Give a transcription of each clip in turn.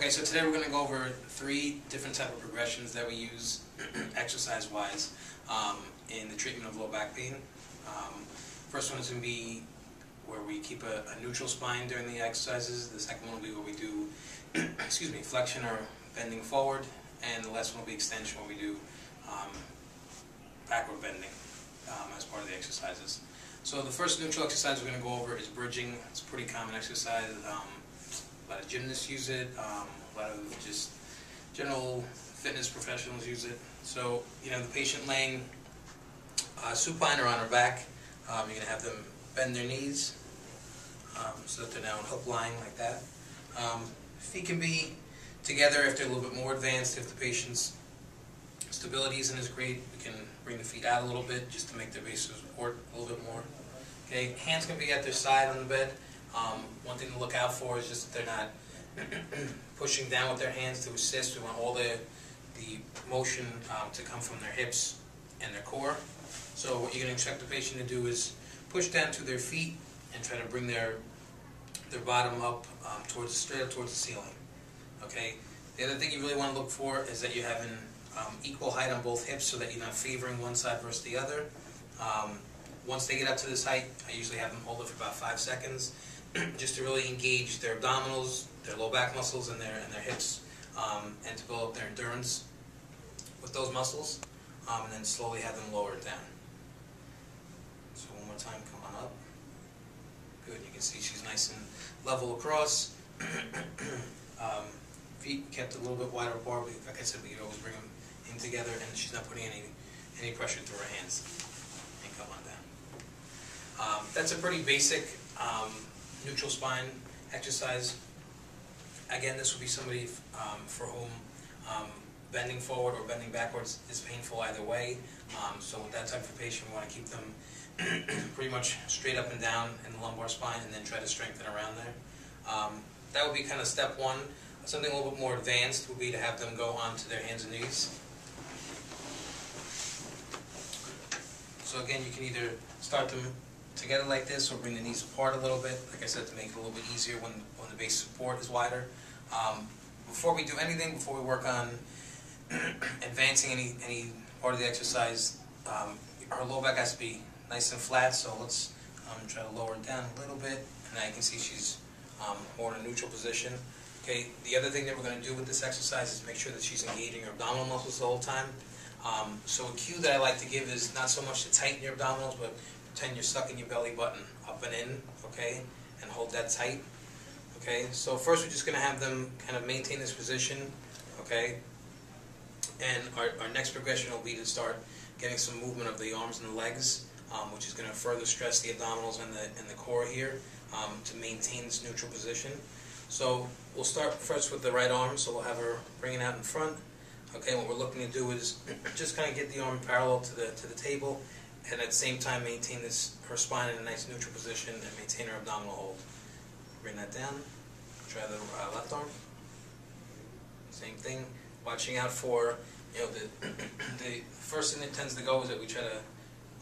Okay, so today we're going to go over 3 different type of progressions that we use exercise-wise in the treatment of low back pain. First one is going to be where we keep a neutral spine during the exercises. The second one will be where we do excuse me, flexion or bending forward, and the last one will be extension, where we do backward bending as part of the exercises. So the first neutral exercise we're going to go over is bridging. It's a pretty common exercise. A lot of gymnasts use it. A lot of just general fitness professionals use it. So, you know, the patient laying supine or on her back, you're going to have them bend their knees so that they're now in hook lying like that. Feet can be together if they're a little bit more advanced. If the patient's stability isn't as great, we can bring the feet out a little bit just to make their base of support a little bit more. Okay, hands can be at their side on the bed. One thing to look out for is just that they're not pushing down with their hands to assist. We want all the motion to come from their hips and their core. So what you're going to expect the patient to do is push down to their feet and try to bring their bottom up straight up towards the ceiling. Okay. The other thing you really want to look for is that you're having equal height on both hips, so that you're not favoring one side versus the other. Once they get up to this height, I usually have them hold it for about 5 seconds, just to really engage their abdominals, their low back muscles, and their hips, and to build up their endurance with those muscles, and then slowly have them lower it down. So one more time, come on up. Good. You can see she's nice and level across. Feet kept a little bit wider apart, but like I said, we could always bring them in together, and she's not putting any pressure through her hands. And come on down. That's a pretty basic neutral spine exercise. Again, this would be somebody for whom bending forward or bending backwards is painful either way. So with that type of patient, we want to keep them pretty much straight up and down in the lumbar spine, and then try to strengthen around there. That would be kind of step 1. Something a little bit more advanced would be to have them go onto their hands and knees. So again, you can either start them together like this, or bring the knees apart a little bit, like I said, to make it a little bit easier when the base support is wider. Before we do anything, before we work on advancing any part of the exercise, our low back has to be nice and flat, so let's try to lower it down a little bit, and now you can see she's more in a neutral position. Okay, the other thing that we're going to do with this exercise is make sure that she's engaging her abdominal muscles the whole time. So a cue that I like to give is not so much to tighten your abdominals, but pretend you're sucking your belly button up and in, okay, and hold that tight. Okay, so first we're just going to have them kind of maintain this position, okay, and our next progression will be to start getting some movement of the arms and the legs, which is going to further stress the abdominals and the core here to maintain this neutral position. So we'll start first with the right arm, so we'll have her bring it out in front. Okay, what we're looking to do is just kind of get the arm parallel to the table, and at the same time maintain her spine in a nice neutral position and maintain her abdominal hold. Bring that down. Try the left arm. Same thing. Watching out for, you know, the first thing that tends to go is that we try to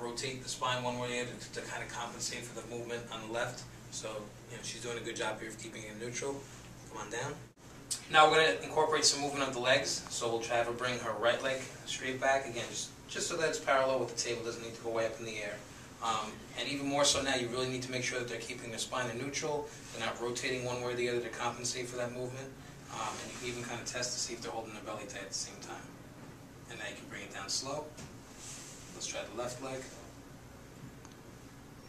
rotate the spine one way or the other to kind of compensate for the movement on the left. So, you know, she's doing a good job here of keeping it neutral. Come on down. Now we're going to incorporate some movement of the legs. So we'll try to bring her right leg straight back. Again, just so that it's parallel with the table. Doesn't need to go way up in the air. And even more so now, you really need to make sure that they're keeping their spine in neutral. They're not rotating one way or the other to compensate for that movement. And you can even kind of test to see if they're holding their belly tight at the same time. And now you can bring it down slow. Let's try the left leg.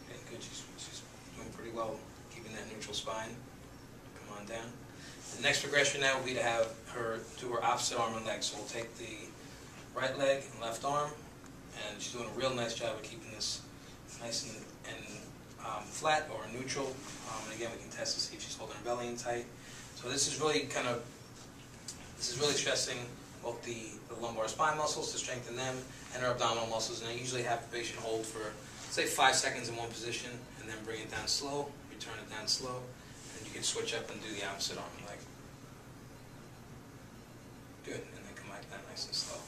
Okay, good. She's doing pretty well keeping that neutral spine. Come on down. The next progression now will be to have her do her opposite arm and leg. So we'll take the right leg and left arm, and she's doing a real nice job of keeping this nice and flat or neutral. And again, we can test to see if she's holding her belly in tight. So this is really stressing both the lumbar spine muscles to strengthen them and her abdominal muscles. And I usually have the patient hold for, say, 5 seconds in one position, and then bring it down slow, return it down slow, and you can switch up and do the opposite arm and leg. Good, and then come back down nice and slow.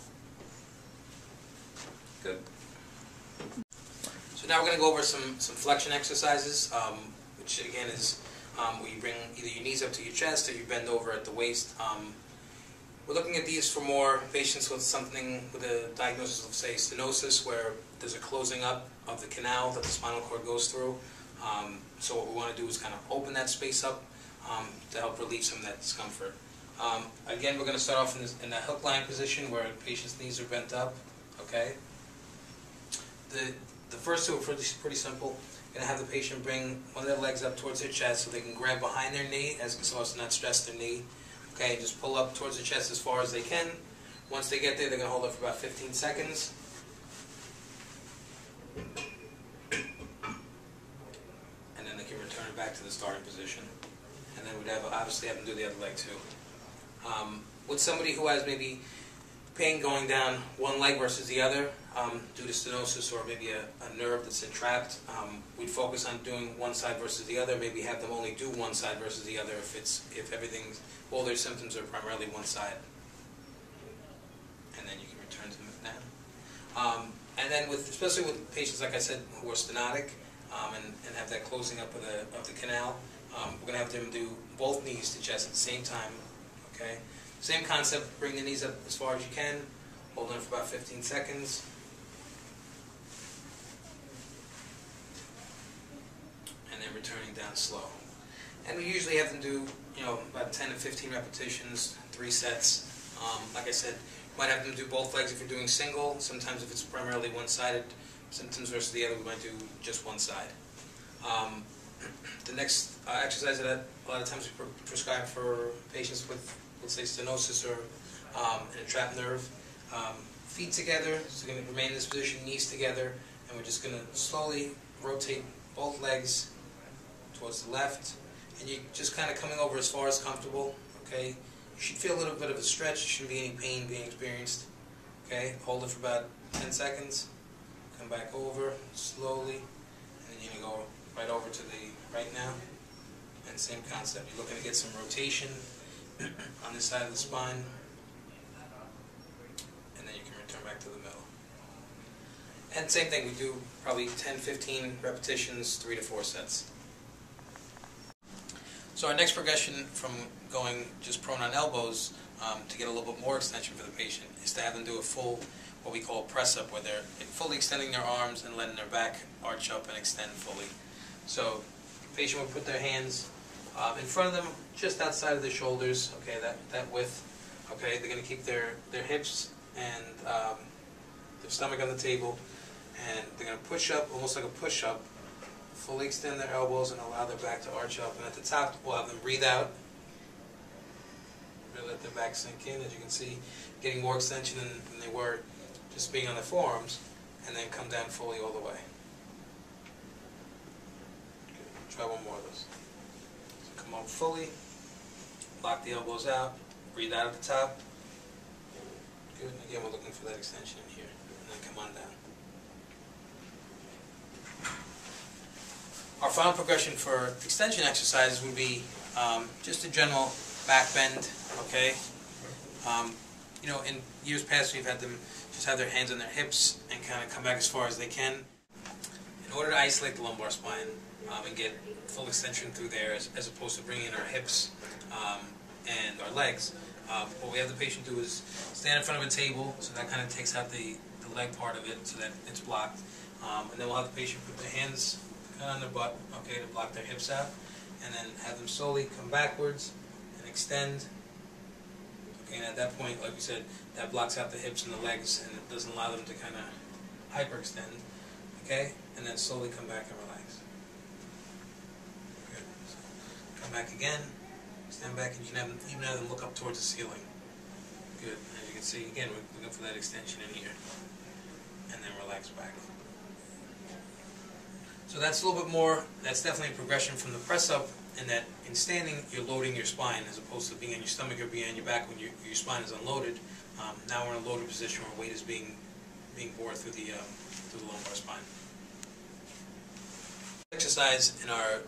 Good. So now we're going to go over some flexion exercises, which again is where you bring either your knees up to your chest or you bend over at the waist. We're looking at these for more patients with with a diagnosis of, say, stenosis, where there's a closing up of the canal that the spinal cord goes through. So what we want to do is kind of open that space up to help relieve some of that discomfort. Again, we're going to start off in that hook line position where the patient's knees are bent up. Okay. The first two are pretty simple. You're going to have the patient bring one of their legs up towards their chest so they can grab behind their knee so as to not stress their knee. Okay, just pull up towards the chest as far as they can. Once they get there, they're going to hold it for about 15 seconds. And then they can return it back to the starting position. And then we'd obviously have them do the other leg too. With somebody who has maybe pain going down one leg versus the other due to stenosis or maybe a nerve that's entrapped, we'd focus on doing one side versus the other. Maybe have them only do one side versus the other if all their symptoms are primarily one side. And then you can return to them now. And then especially with patients, like I said, who are stenotic and have that closing up of the canal, we're going to have them do both knees to chest at the same time. Okay. Same concept, bring the knees up as far as you can, hold on for about 15 seconds. And then returning down slow. And we usually have them do, about 10 to 15 repetitions, 3 sets. Like I said, you might have them do both legs if you're doing single. Sometimes if it's primarily one-sided symptoms versus the other, we might do just one side. The next exercise that a lot of times we prescribe for patients with, let's say, stenosis or an entrapped nerve. Feet together, so we're going to remain in this position, knees together, and we're just going to slowly rotate both legs towards the left, and you're just kind of coming over as far as comfortable. Okay, you should feel a little bit of a stretch. There shouldn't be any pain being experienced. Okay, hold it for about 10 seconds. Come back over slowly, and then you're going to go right over to the right now. And same concept. You're looking to get some rotation on this side of the spine, and then you can return back to the middle. And same thing, we do probably 10-15 repetitions, 3 to 4 sets. So our next progression from going just prone on elbows to get a little bit more extension for the patient is to have them do a full, what we call press up, where they're fully extending their arms and letting their back arch up and extend fully. So the patient will put their hands in front of them, just outside of the shoulders, okay, that width. Okay, they're going to keep their hips and their stomach on the table, and they're going to push up, almost like a push-up, fully extend their elbows and allow their back to arch up. And at the top, we'll have them breathe out. Really let their back sink in, as you can see, getting more extension than they were just being on their forearms, and then come down fully all the way. Good. Try one more of those. Come up fully, lock the elbows out, breathe out at the top. Good. Again, we're looking for that extension in here. And then come on down. Our final progression for extension exercises would be just a general back bend, okay? In years past, we've had them just have their hands on their hips and kind of come back as far as they can. In order to isolate the lumbar spine and get full extension through there, as opposed to bringing in our hips and our legs, what we have the patient do is stand in front of a table, so that kind of takes out the leg part of it so that it's blocked. And then we'll have the patient put their hands on their butt, okay, to block their hips out, and then have them slowly come backwards and extend. Okay, and at that point, like we said, that blocks out the hips and the legs, and it doesn't allow them to kind of hyperextend. Okay, and then slowly come back and relax. Good. So come back again, stand back, and you can even have them look up towards the ceiling. Good. As you can see, again, we're looking for that extension in here, and then relax back. So that's a little bit more, that's definitely a progression from the press up, in that in standing you're loading your spine as opposed to being on your stomach or being on your back when your spine is unloaded. Now we're in a loaded position where weight is being bore through the lumbar spine. Exercise in our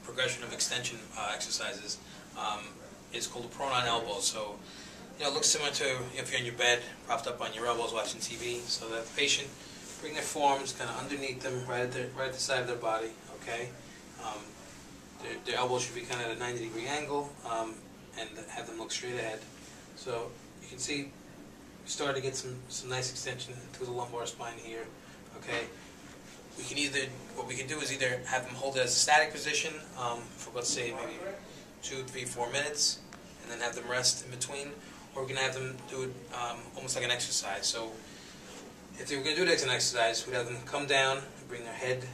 progression of extension exercises is called a prone on elbows. So it looks similar to if you're in your bed, propped up on your elbows watching TV, so that the patient bring their forearms kind of underneath them, right at the side of their body, okay? Their elbows should be kind of at a 90-degree angle, and have them look straight ahead. So you can see we started to get some nice extension to the lumbar spine here. Okay, what we can do is either have them hold it as a static position for, let's say, maybe 2, 3, 4 minutes, and then have them rest in between, or we can have them do it almost like an exercise. So if they were going to do it as an exercise, we'd have them come down and bring their head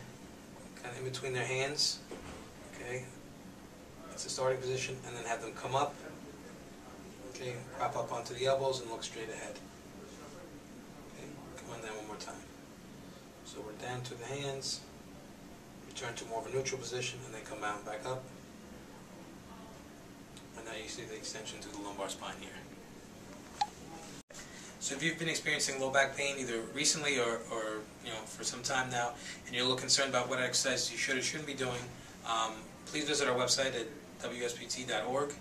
kind of in between their hands. Okay, that's the starting position, and then have them come up. Okay, prop up onto the elbows and look straight ahead. Okay, come on down one more time. So we're down to the hands, return to more of a neutral position, and then come down back up. And now you see the extension to the lumbar spine here. So if you've been experiencing low back pain either recently or for some time now, and you're a little concerned about what exercises you should or shouldn't be doing, please visit our website at WSPT.org.